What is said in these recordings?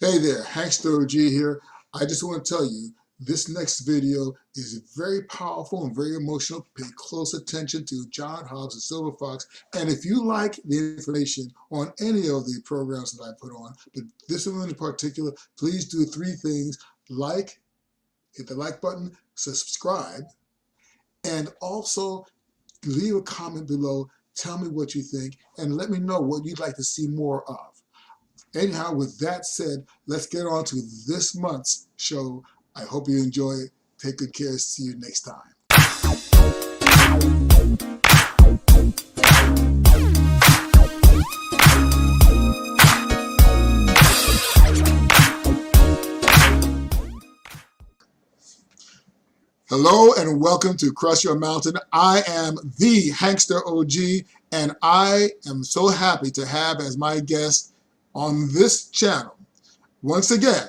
Hey there, Hankster OG here. I just want to tell you, this next video is very powerful and very emotional. Pay close attention to John Hobbs the Silver Fox. And if you like the information on any of the programs that I put on, but this one in particular, please do three things. Like, hit the like button, subscribe, and also leave a comment below. Tell me what you think and let me know what you'd like to see more of. Anyhow, with that said, let's get on to this month's show. I hope you enjoy it. Take good care. See you next time. Hello and welcome to Crush Your Mountain. I am the Hankster OG, and I am so happy to have as my guest on this channel, once again,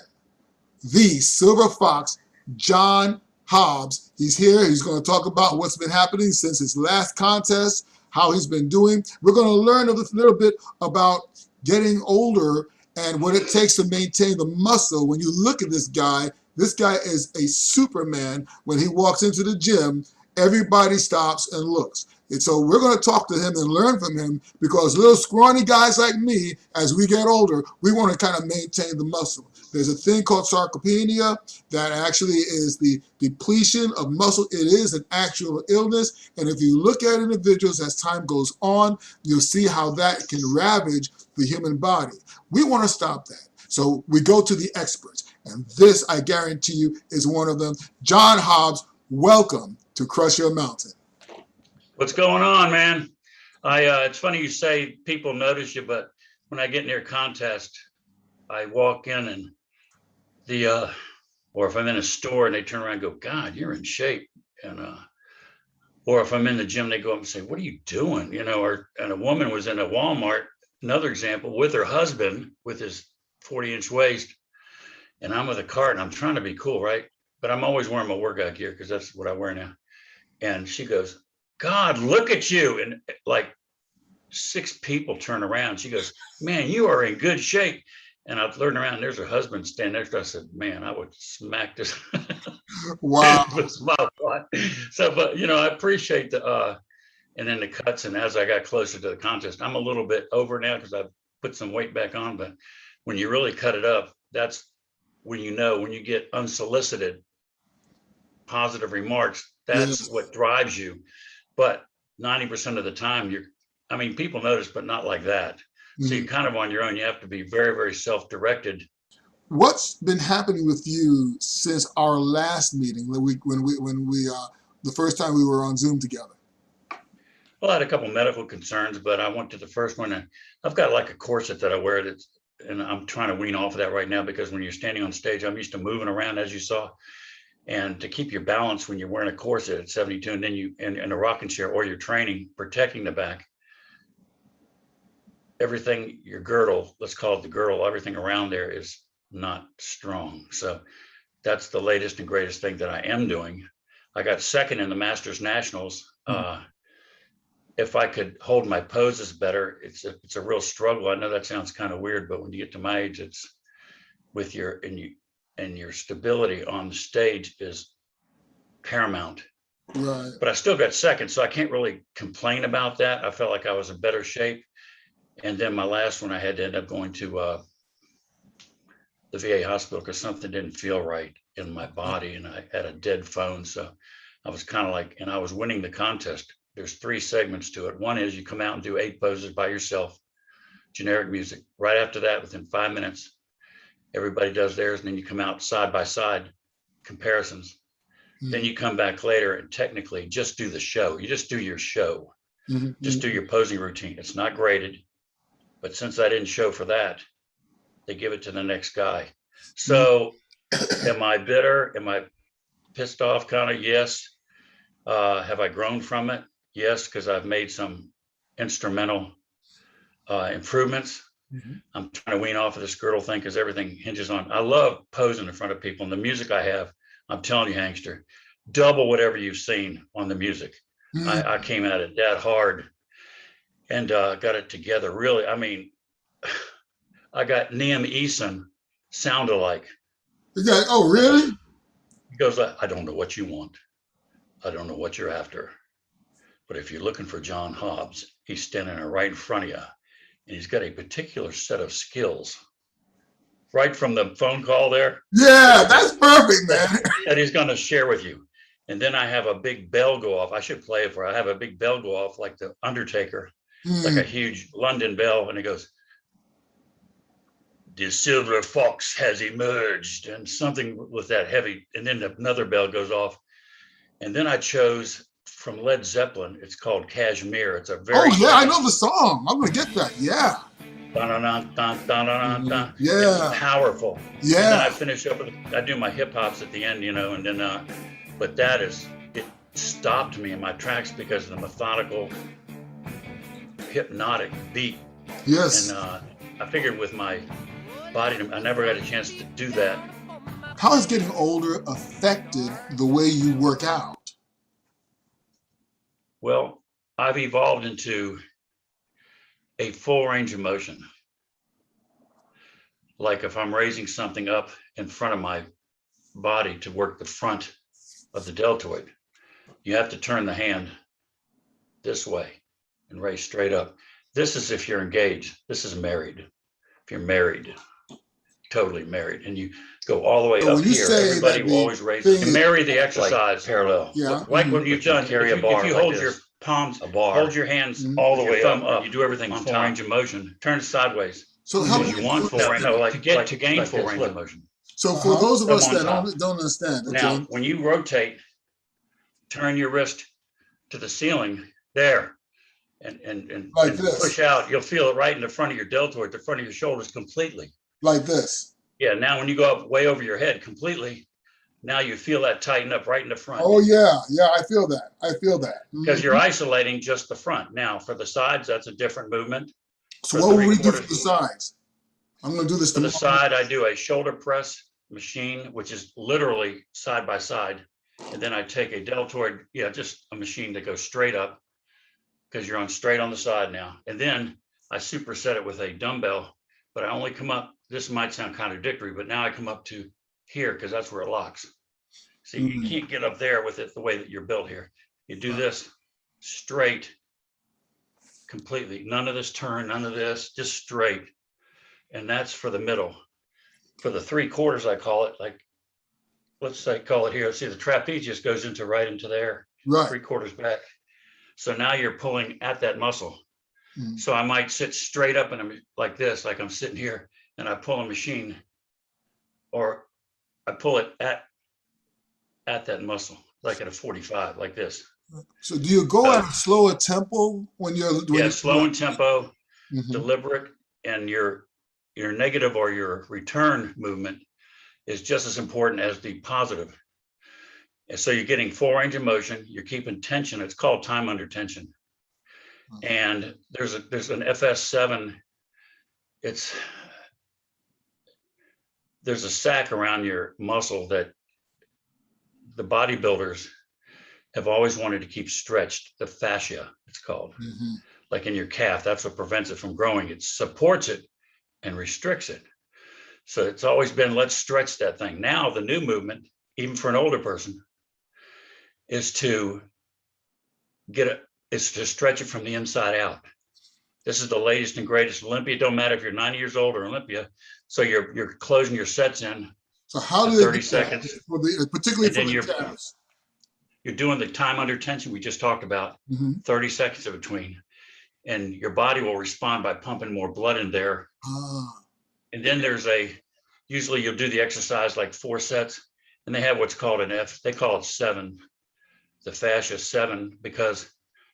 the Silver Fox, John Hobbs. He's here. He's going to talk about what's been happening since his last contest, how he's been doing. We're going to learn a little bit about getting older and what it takes to maintain the muscle. When you look at this guy is a Superman. When he walks into the gym, everybody stops and looks. And so we're going to talk to him and learn from him, because little scrawny guys like me, as we get older, we want to kind of maintain the muscle. There's a thing called sarcopenia that actually is the depletion of muscle. It is an actual illness. And if you look at individuals as time goes on, you'll see how that can ravage the human body. We want to stop that. So we go to the experts. And this, I guarantee you, is one of them. John Hobbs, welcome to Crush Your Mountain. What's going on, man? It's funny you say people notice you, but when I get near a contest, I walk in and or if I'm in a store and they turn around and go, God, you're in shape. And, or if I'm in the gym, they go up and say, what are you doing? You know, and a woman was in a Walmart, another example, with her husband with his 40-inch waist. And I'm with a cart and I'm trying to be cool, right? But I'm always wearing my workout gear because that's what I wear now. And she goes, God, look at you. And like 6 people turn around. She goes, man, you are in good shape. And I turned around and there's her husband standing next to her. I said, man, I would smack this. Wow. So, but you know, I appreciate and then the cuts. And as I got closer to the contest, I'm a little bit over now because I've put some weight back on. But when you really cut it up, that's when you know, when you get unsolicited positive remarks, that's what drives you. But 90% of the time, people notice, but not like that. So you're kind of on your own. You have to be very, very self-directed. What's been happening with you since our last meeting, the first time we were on Zoom together? Well, I had a couple of medical concerns, but I went to the first one, and I've got like a corset that I wear and I'm trying to wean off of that right now, because when you're standing on stage, I'm used to moving around, as you saw. And to keep your balance when you're wearing a corset at 72, and then you in a rocking chair, or you're training, protecting the back, everything, your girdle, let's call it the girdle, everything around there is not strong. So that's the latest and greatest thing that I am doing. I got second in the Masters Nationals. If I could hold my poses better, it's a real struggle. I know that sounds kind of weird, but when you get to my age, it's with your stability on the stage is paramount. Right. But I still got second, so I can't really complain about that. I felt like I was in better shape. And then my last one, I had to end up going to the VA hospital because something didn't feel right in my body, and I had a dead phone. So I was kind of like, and I was winning the contest. There's 3 segments to it. One is you come out and do 8 poses by yourself, generic music. Right after that, within 5 minutes, everybody does theirs, and then you come out side by side comparisons. Then you come back later and technically just do the show. You just do your show. Just do your posing routine. It's not graded, but since I didn't show for that, they give it to the next guy. So am I bitter? Am I pissed off? Kind of, yes. Have I grown from it? Yes, because I've made some instrumental improvements. I'm trying to wean off of this girdle thing because everything hinges on. I love posing in front of people, and the music I have, I'm telling you, Hankster, double whatever you've seen on the music. I came at it that hard and got it together. Really, I mean, I got Liam Eason sound alike. Oh, really? He goes, I don't know what you want. I don't know what you're after. But if you're looking for John Hobbs, he's standing right in front of you. And he's got a particular set of skills. Right from the phone call there. Yeah, that's perfect, man. That he's going to share with you. And then I have a big bell go off. I should play it for you. I have a big bell go off like the Undertaker, like a huge London bell. And it goes, the Silver Fox has emerged, and something with that heavy. And then another bell goes off. And then I chose from Led Zeppelin. It's called Kashmir. It's a very I know the song. I'm gonna get that. Yeah. Yeah. It's powerful. Yeah. And then I finish up with, I do my hip hops at the end, and then but it stopped me in my tracks because of the methodical, hypnotic beat. Yes. And I figured with my body, I never had a chance to do that. How has getting older affected the way you work out? Well, I've evolved into a full range of motion. Like if I'm raising something up in front of my body to work the front of the deltoid, you have to turn the hand this way and raise straight up. This is if you're engaged. This is married. If you're married, totally married, and you go all the way up here, everybody will always raise and marry the exercise like parallel. Yeah. Like when you've done, carry a bar, if you hold your palms, hold your hands all the way up, you do everything on full range of motion. Turn it sideways. So how you want full range? No, like to gain full range of motion. So for those of us that don't understand, okay? Now, when you rotate, turn your wrist to the ceiling there, and like this. Push out. You'll feel it right in the front of your deltoid, the front of your shoulders completely. Like this. Yeah. Now, when you go up way over your head completely, now you feel that tighten up right in the front. Oh yeah, yeah, I feel that. I feel that. Because you're isolating just the front. Now, for the sides, that's a different movement. So what will we do for the sides? I'm going to do this. For the side, I do a shoulder press machine, which is literally side by side. And then I take a deltoid, just a machine that goes straight up because you're on straight on the side now. And then I superset it with a dumbbell, but I only come up, this might sound contradictory, but now I come up to here because that's where it locks. See, you can't get up there with it the way that you're built here. You do this straight, completely. None of this turn, none of this, just straight. And that's for the middle. For the 3/4, I call it, like, let's say, call it here. See, the trapezius goes right into there, right. 3/4 back. So now you're pulling at that muscle. So I might sit straight up and I'm like this, like I'm sitting here, and I pull a machine, or I pull it at that muscle, like at a 45, like this. So do you go at a slower tempo when you're slow in tempo, deliberate, and your negative or your return movement is just as important as the positive. And so you're getting full range of motion, you're keeping tension. It's called time under tension. And there's an FS7. There's a sac around your muscle that the bodybuilders have always wanted to keep stretched. The fascia, it's called. Like in your calf, that's what prevents it from growing. It supports it and restricts it. So it's always been, let's stretch that thing. Now the new movement, even for an older person, is to stretch it from the inside out. This is the latest and greatest. Olympia, it don't matter if you're 90 years old or Olympia. So you're closing your sets in. So how do 30 seconds, particularly for the calves? You're doing the time under tension we just talked about, 30 seconds in between, and your body will respond by pumping more blood in there. And then usually you'll do the exercise like 4 sets, and they have what's called an F. They call it 7, the fascia 7, because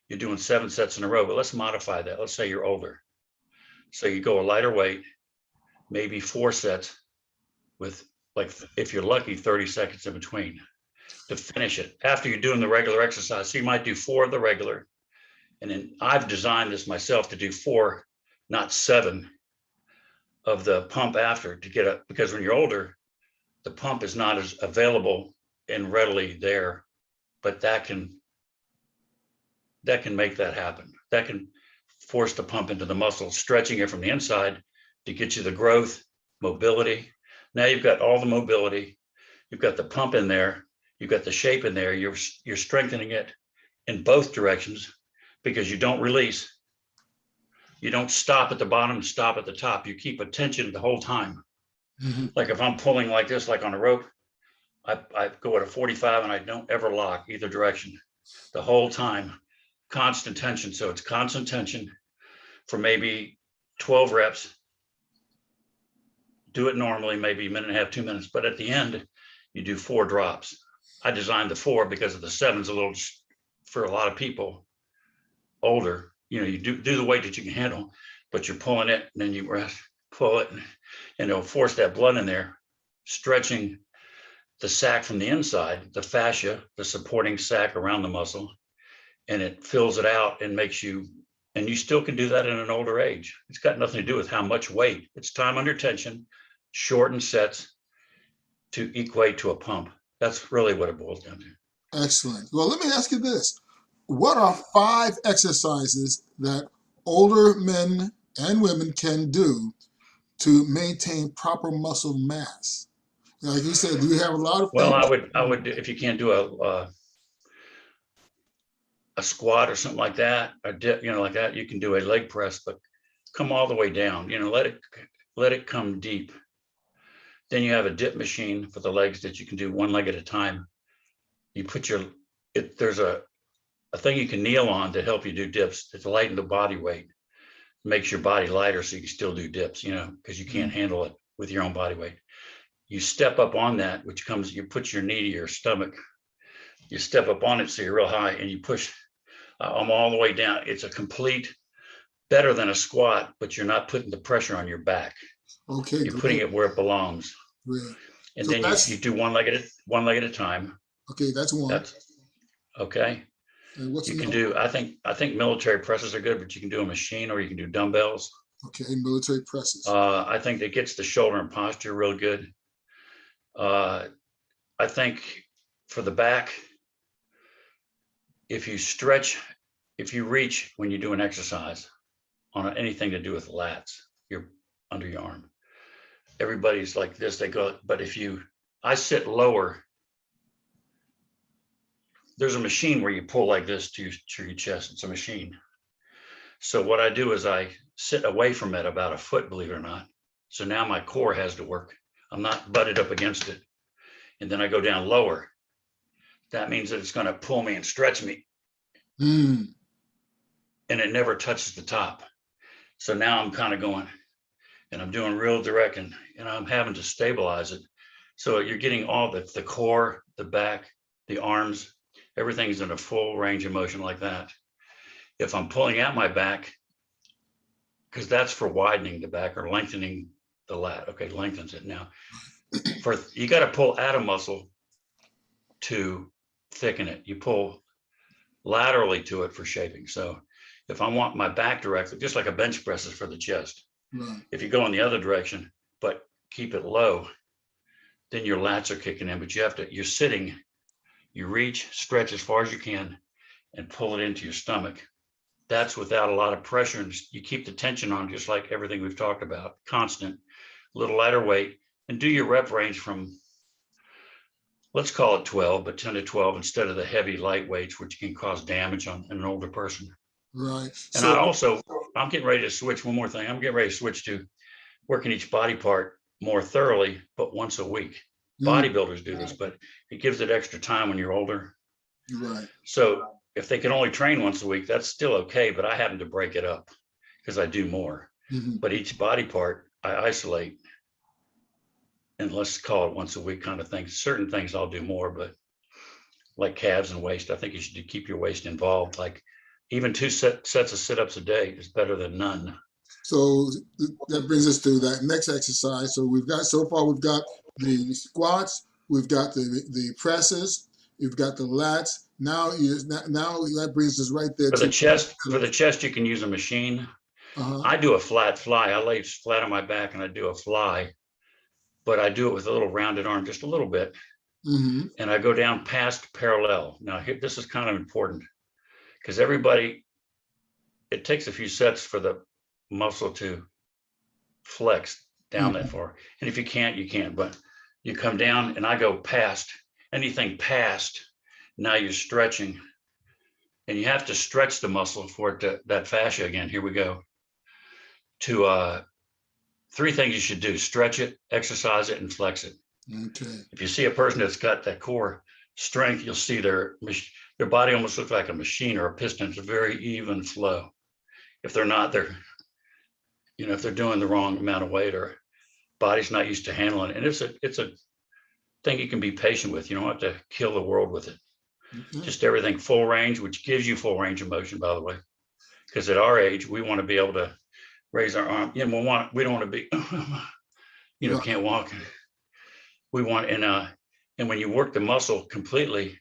you're doing 7 sets in a row. But let's modify that. Let's say you're older, so you go a lighter weight, maybe 4 sets with, like, if you're lucky, 30 seconds in between to finish it after you're doing the regular exercise. So you might do 4 of the regular, and then I've designed this myself to do 4, not 7 of the pump after, to get up, because when you're older, the pump is not as available and readily there, but that can make that happen. That can force the pump into the muscle, stretching it from the inside to get you the growth, mobility. Now you've got all the mobility, you've got the pump in there, you've got the shape in there. You're strengthening it in both directions because you don't release. You don't stop at the bottom and stop at the top. You keep attention the whole time. Like if I'm pulling like this, like on a rope, I go at a 45 and I don't ever lock either direction the whole time. Constant tension. So it's constant tension for maybe 12 reps. Do it normally, maybe a minute and a half, 2 minutes. But at the end, you do 4 drops. I designed the 4 because of the 7's a little, for a lot of people older, you know, you do the weight that you can handle, but you're pulling it and then you rest, pull it, and it'll force that blood in there, stretching the sac from the inside, the fascia, the supporting sac around the muscle, and it fills it out and makes you, and you still can do that in an older age. It's got nothing to do with how much weight. It's time under tension, shortened sets to equate to a pump. That's really what it boils down to. Excellent. Well, let me ask you this. What are 5 exercises that older men and women can do to maintain proper muscle mass? Like you said, do you have a lot of Well, things? I would, if you can't do a squat or something like that, a dip, you know, like that, you can do a leg press, but come all the way down, you know, let it come deep. Then you have a dip machine for the legs that you can do one leg at a time. You put there's a thing you can kneel on to help you do dips. It's lighten the body weight, makes your body lighter so you can still do dips, you know, because you can't handle it with your own body weight. You step up on that, which comes, you put your knee to your stomach, you step up on it so you're real high and you push I'm all the way down. It's a complete, better than a squat, but you're not putting the pressure on your back. Okay, you're great. putting it where it belongs. Great. And So then you do one leg at a time. Okay, that's one. That's okay. And what's You can another? do, I think military presses are good, but you can do a machine or you can do dumbbells. Okay, military presses. I think that gets the shoulder and posture real good. I think for the back, if you stretch, if you reach when you do an exercise on anything to do with lats, you're under your arm. Everybody's like this, they go, but I sit lower. There's a machine where you pull like this to your chest. It's a machine. So what I do is I sit away from it about a foot, believe it or not. So now my core has to work. I'm not butted up against it. And then I go down lower. That means that it's going to pull me and stretch me. And it never touches the top. So now I'm kind of going and I'm doing real direct and I'm having to stabilize it. So you're getting all the core, the back, the arms, everything's in a full range of motion like that. If I'm pulling out my back, because that's for widening the back or lengthening the lat. Okay, lengthens it now. You got to pull out a muscle to thicken it. You pull laterally to it for shaping. So if I want my back directly, just like a bench press is for the chest. Right. If you go in the other direction, but keep it low, then your lats are kicking in, but you're sitting, you reach, stretch as far as you can and pull it into your stomach. That's without a lot of pressure. And you keep the tension on, just like everything we've talked about, constant, a little lighter weight, and do your rep range from, let's call it 12, but 10 to 12 instead of the heavy light weights, which can cause damage on an older person. Right. And I'm getting ready to switch one more thing. I'm getting ready to switch to working each body part more thoroughly, but once a week. Bodybuilders do this, but it gives it extra time when you're older. Right. So if they can only train once a week, that's still okay, but I happen to break it up because I do more. But each body part I isolate, and let's call it once a week kind of thing. Certain things I'll do more, but like calves and waist, I think you should keep your waist involved. Like even 2 sets of sit-ups a day is better than none. So that brings us to that next exercise. So we've got the squats, we've got the presses, you've got the lats. Now that brings us right there. For the chest, you can use a machine. I do a flat fly. I lay flat on my back and I do a fly, but I do it with a little rounded arm, just a little bit. And I go down past parallel. Now this is kind of important because it takes a few sets for the muscle to flex down that far. And if you can't, you can't. But you come down, and I go past anything past. Now you're stretching, and you have to stretch the muscle for it to, that fascia again. Here we go. To 3 things you should do: stretch it, exercise it, and flex it. Okay. If you see a person that's got that core strength, you'll see their body almost looks like a machine or a piston. It's a very even flow. If they're not, they're, if they're doing the wrong amount of weight or body's not used to handling it. And it's a thing you can be patient with. You don't have to kill the world with it. Okay. Just everything full range, which gives you full range of motion, by the way. Because at our age, we want to be able to raise our arm. We don't want to be, Right. can't walk. We want, and when you work the muscle completely,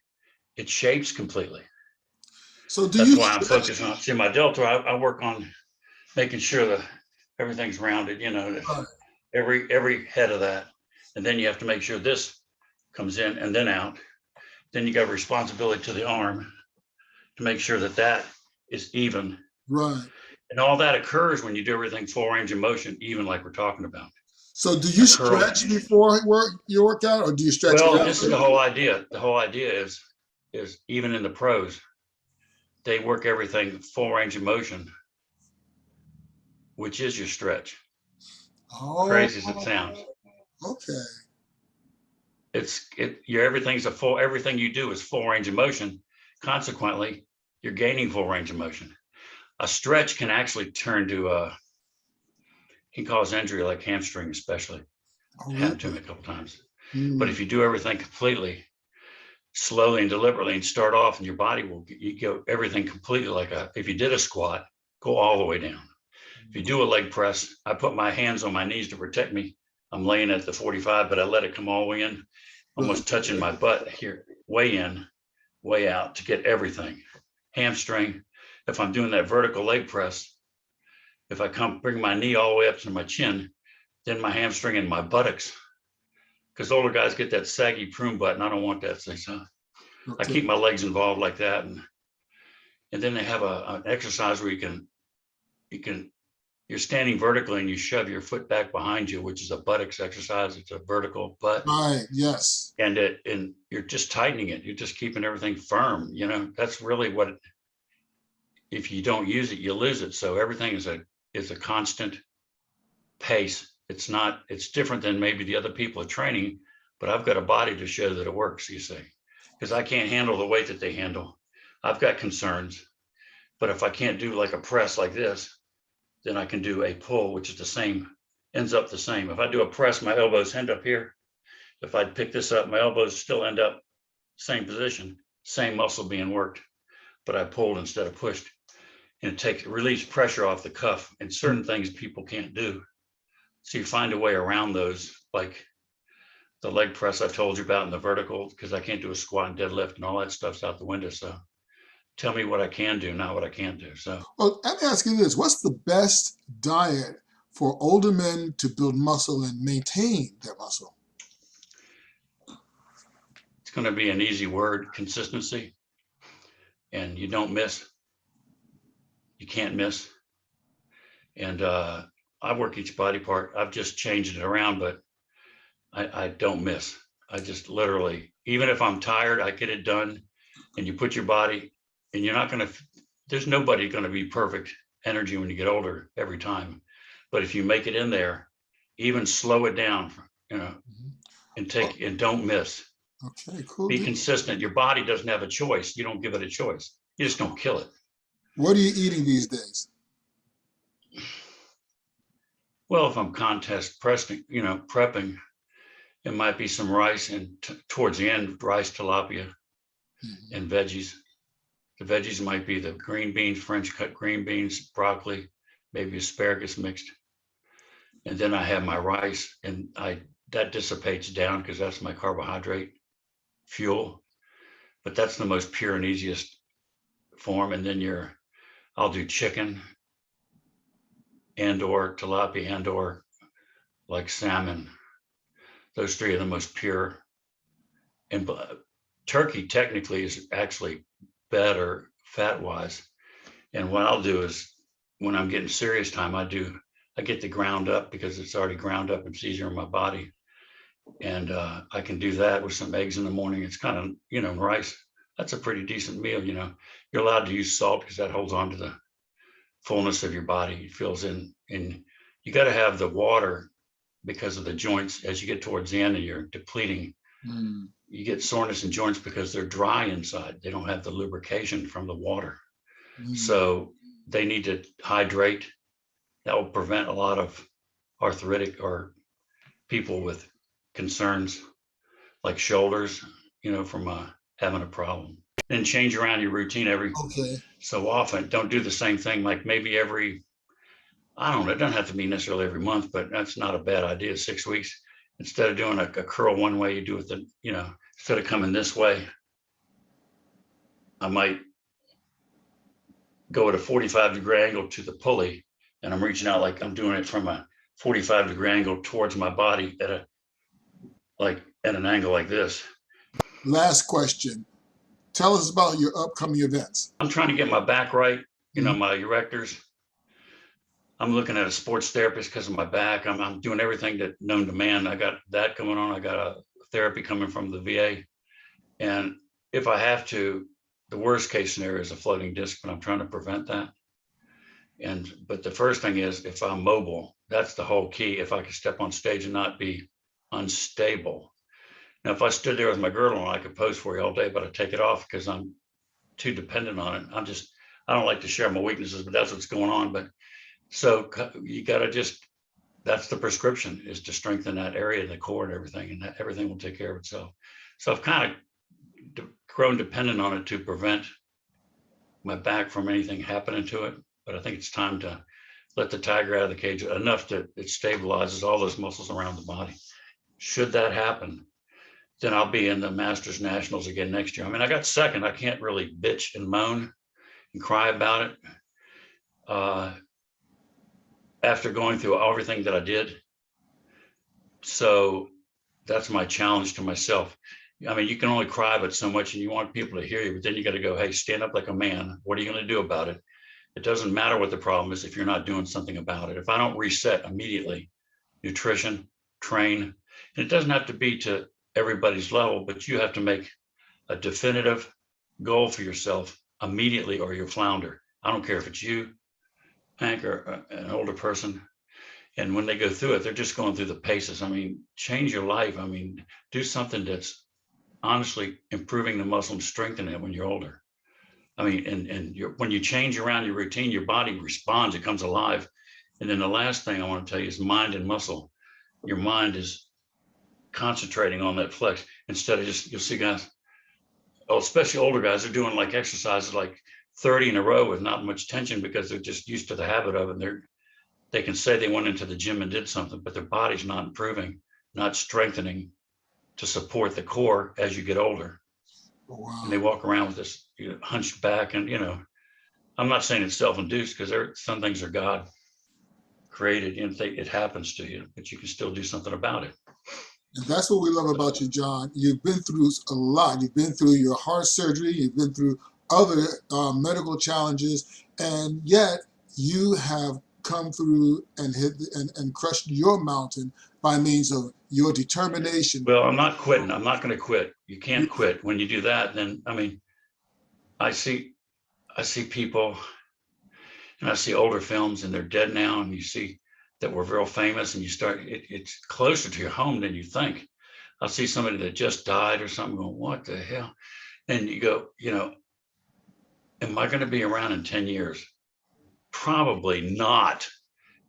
it shapes completely. So do That's you why I'm stretch? focused on, see my delta, I work on making sure that everything's rounded, Right. every head of that. And then you have to make sure this comes in and then out. Then you got a responsibility to the arm to make sure that that is even. Right. And all that occurs when you do everything full range of motion, even like we're talking about. So do you stretch before your workout, or do you stretch Well, after? this is the whole idea. The whole idea is even in the pros, they work everything full range of motion, which is your stretch. Oh, Crazy as it sounds. okay. Everything you do is full range of motion. Consequently, you're gaining full range of motion. A stretch can actually turn to can cause injury, like hamstring especially. Oh, It happened to me a couple times. Mm. But if you do everything completely, slowly and deliberately, and start off, and your body you go everything completely if you did a squat, go all the way down. If you do a leg press, I put my hands on my knees to protect me. I'm laying at the 45, but I let it come all the way in, almost touching my butt here, way in, way out, to get everything. Hamstring. If I'm doing that vertical leg press, if I bring my knee all the way up to my chin, then my hamstring and my buttocks, because older guys get that saggy prune butt, and I don't want that thing. So I keep my legs involved like that. And then they have an exercise where you're standing vertically and you shove your foot back behind you, which is a buttocks exercise. It's a vertical butt. Right. Yes. And you're just tightening it. You're just keeping everything firm. That's really what, if you don't use it, you lose it. So everything is a constant pace. It's different than maybe the other people are training, but I've got a body to show that it works, you see, because I can't handle the weight that they handle. I've got concerns, but if I can't do like a press like this, then I can do a pull, which is the same, ends up the same. If I do a press, my elbows end up here. If I pick this up, my elbows still end up same position, same muscle being worked, but I pulled instead of pushed. And it relieves pressure off the cuff, and certain things people can't do. So you find a way around those, like the leg press I told you about in the vertical, because I can't do a squat and deadlift, and all that stuff's out the window. So tell me what I can do, not what I can't do. So, well, let me ask you this: what's the best diet for older men to build muscle and maintain their muscle? it's going to be an easy word: consistency. And you don't miss. You can't miss. And I work each body part. I've just changed it around, but I don't miss. I just literally, even if I'm tired, I get it done. And you put your body, and there's nobody going to be perfect energy when you get older every time. But if you make it in there, even slow it down, and don't miss. Okay, cool. Be consistent. Your body doesn't have a choice. You don't give it a choice. You just don't kill it. What are you eating these days? Well, if I'm contest prepping, it might be some rice, and towards the end, rice, tilapia, and veggies. The veggies might be the green beans, French cut green beans, broccoli, maybe asparagus mixed. And then I have my rice, and that dissipates down because that's my carbohydrate fuel. But that's the most pure and easiest form. And then I'll do chicken and or tilapia and or like salmon. Those 3 are the most pure. And turkey technically is actually better fat wise. And what I'll do is, when I'm getting serious time, I I get the ground up because it's already ground up. It's easier on my body. And I can do that with some eggs in the morning. It's kind of, you know, rice. That's a pretty decent meal, you know. You're allowed to use salt because that holds on to the fullness of your body. It fills in. And you got to have the water because of the joints. As you get towards the end and you're depleting, you get soreness in joints because they're dry inside. They don't have the lubrication from the water. So they need to hydrate. That will prevent a lot of arthritic or people with concerns like shoulders, you know, from having a problem. Then change around your routine every so often. Don't do the same thing, like maybe every, I don't know, it doesn't have to be necessarily every month, but that's not a bad idea. 6 weeks. Instead of doing a curl one way, you do it you know, instead of coming this way, I might go at a 45-degree angle to the pulley, and I'm reaching out like I'm doing it from a 45-degree angle towards my body at an angle like this. Last question. Tell us about your upcoming events. I'm trying to get my back right, you know, my erectors. I'm looking at a sports therapist because of my back. I'm doing everything that known to man. I got that going on. I got a therapy coming from the VA. And if I have to, the worst case scenario is a floating disc, but I'm trying to prevent that. But the first thing is, if I'm mobile, that's the whole key. If I could step on stage and not be unstable. Now, if I stood there with my girdle on, I could pose for you all day, but I take it off because I'm too dependent on it. I don't like to share my weaknesses, but that's what's going on. But so you got to that's the prescription, is to strengthen that area of the core and everything, and everything will take care of itself. So I've kind of grown dependent on it to prevent my back from anything happening to it. But I think it's time to let the tiger out of the cage enough that it stabilizes all those muscles around the body. Should that happen, then I'll be in the Masters Nationals again next year. I mean, I got second. I can't really bitch and moan and cry about it after going through everything that I did. So that's my challenge to myself. I mean, you can only cry but so much, and you want people to hear you, but then you got to go, hey, stand up like a man. What are you going to do about it? It doesn't matter what the problem is if you're not doing something about it. If I don't reset immediately, nutrition, train, and it doesn't have to be to everybody's level, but you have to make a definitive goal for yourself immediately or you'll flounder. I don't care if it's you, Hank, or an older person. And when they go through it, they're just going through the paces. I mean, change your life. I mean, do something that's honestly improving the muscle and strengthening it when you're older. I mean, and when you change around your routine, your body responds, it comes alive. And then the last thing I want to tell you is mind and muscle. Your mind is concentrating on that flex instead of just, you'll see guys, especially older guys, are doing like exercises like 30 in a row with not much tension because they're just used to the habit of it. They can say they went into the gym and did something, but their body's not improving, not strengthening to support the core as you get older. Wow. And they walk around with this hunched back, and I'm not saying it's self-induced because some things are God created and it happens to you, but you can still do something about it. And that's what we love about you, John. You've been through a lot. You've been through your heart surgery. You've been through other medical challenges, and yet you have come through and and crushed your mountain by means of your determination. Well, I'm not quitting. I'm not going to quit. You can't quit. When you do that, then, I mean, I see people, and I see older films, and they're dead now, and you see that were real famous, and you start, it's closer to your home than you think. I'll see somebody that just died or something going, what the hell? And you go, am I going to be around in 10 years? Probably not.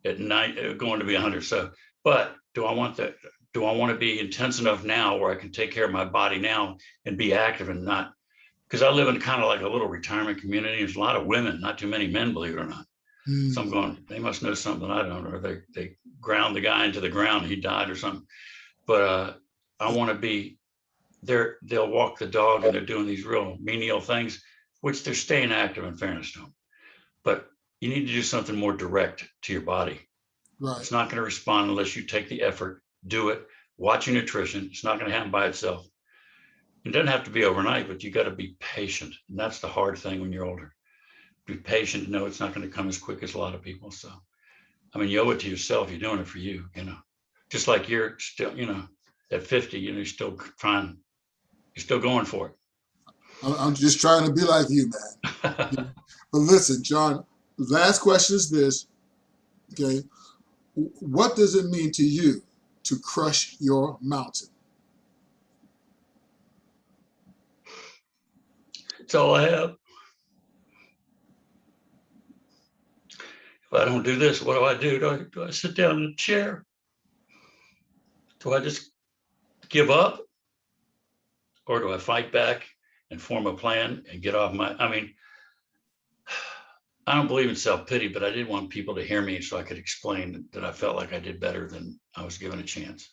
At night, going to be 100. So, but do I want that? Do I want to be intense enough now where I can take care of my body now and be active and not, because I live in kind of like a little retirement community. There's a lot of women, not too many men, believe it or not. So I'm going, they must know something I don't, or they ground the guy into the ground, he died or something. But I want to be there. They'll walk the dog, and they're doing these real menial things, which they're staying active, in fairness to them. But you need to do something more direct to your body. Right. It's not going to respond unless you take the effort, do it, watch your nutrition. It's not going to happen by itself. It doesn't have to be overnight, but you got to be patient. And that's the hard thing when you're older. Be patient, know it's not going to come as quick as a lot of people. So I mean, you owe it to yourself. You're doing it for you, just like you're still, at 50, you're still trying, you're still going for it. I'm just trying to be like you, man. But listen, John, last question is this, okay? What does it mean to you to crush your mountain? It's all I have. If I don't do this, what do I do? Do I sit down in a chair? Do I just give up? Or do I fight back and form a plan and get off I mean, I don't believe in self-pity, but I did want people to hear me so I could explain that I felt like I did better than I was given a chance.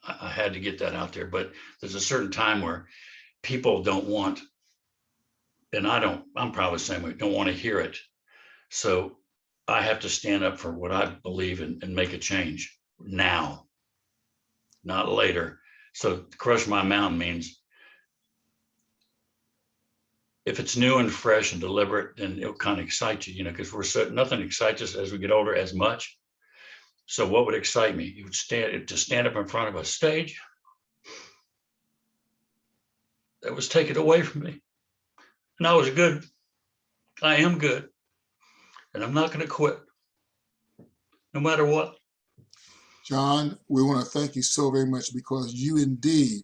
I had to get that out there, but there's a certain time where people don't want, and I'm probably the same way, don't want to hear it. So I have to stand up for what I believe in and make a change now, not later. So crush my mountain means if it's new and fresh and deliberate, then it'll kind of excite you, because nothing excites us as we get older as much. So what would excite me? It would stand up in front of a stage that was taken away from me. And I am good. And I'm not going to quit, no matter what. John, we want to thank you so very much, because you indeed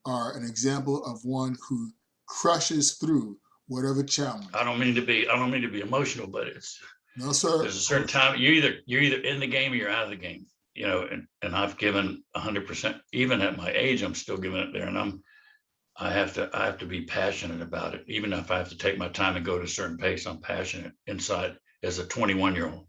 are an example of one who crushes through whatever challenge. I don't mean to be emotional, but no, sir. There's a certain time you're either in the game or you're out of the game, and I've given 100%. Even at my age, I'm still giving it there, and I have to be passionate about it. Even if I have to take my time and go at a certain pace, I'm passionate inside as a 21-year-old.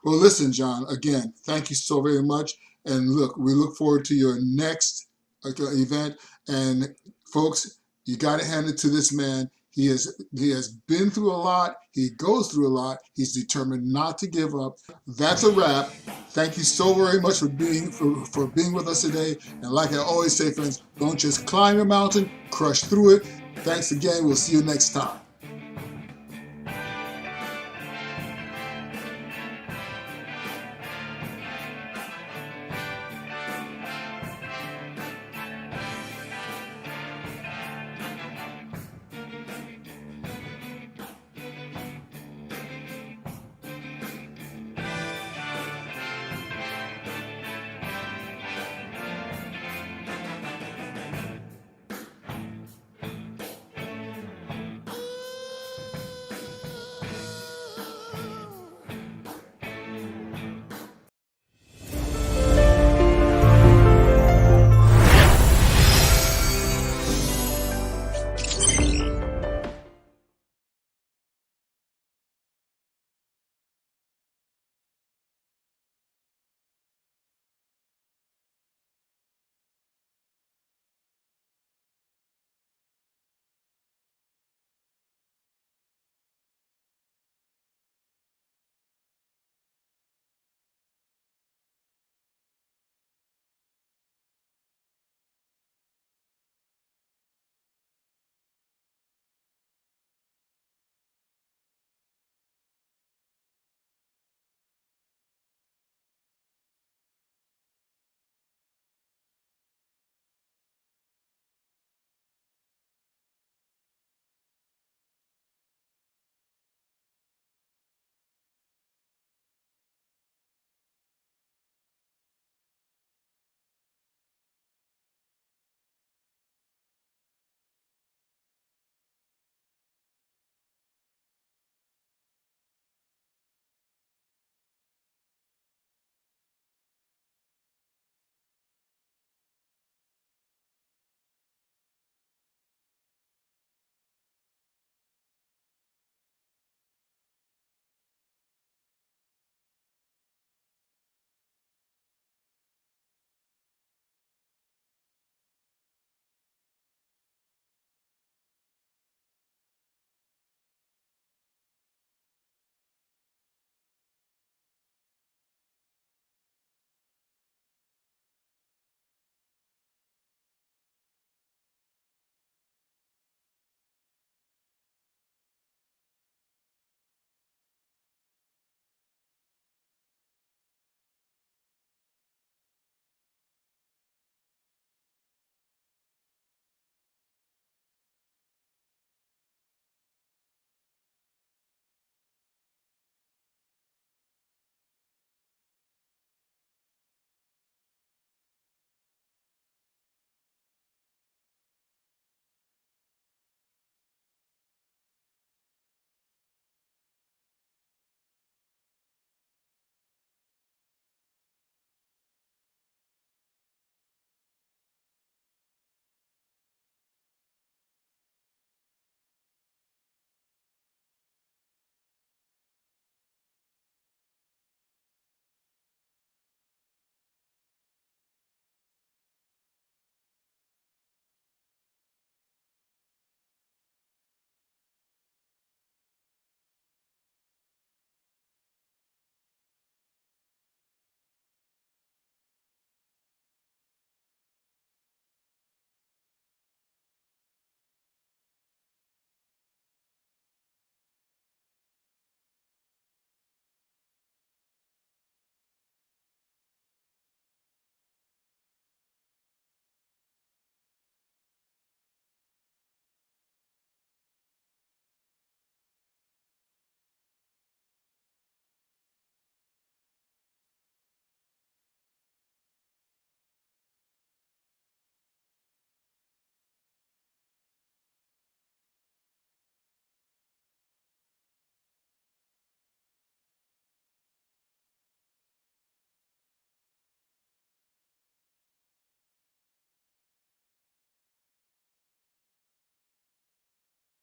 Well, listen, John, again, thank you so very much. And look, we look forward to your next event. And folks, you got to hand it to this man. He has been through a lot. He goes through a lot. He's determined not to give up. That's a wrap. Thank you so very much for being with us today. And like I always say, friends, don't just climb your mountain, crush through it. Thanks again. We'll see you next time.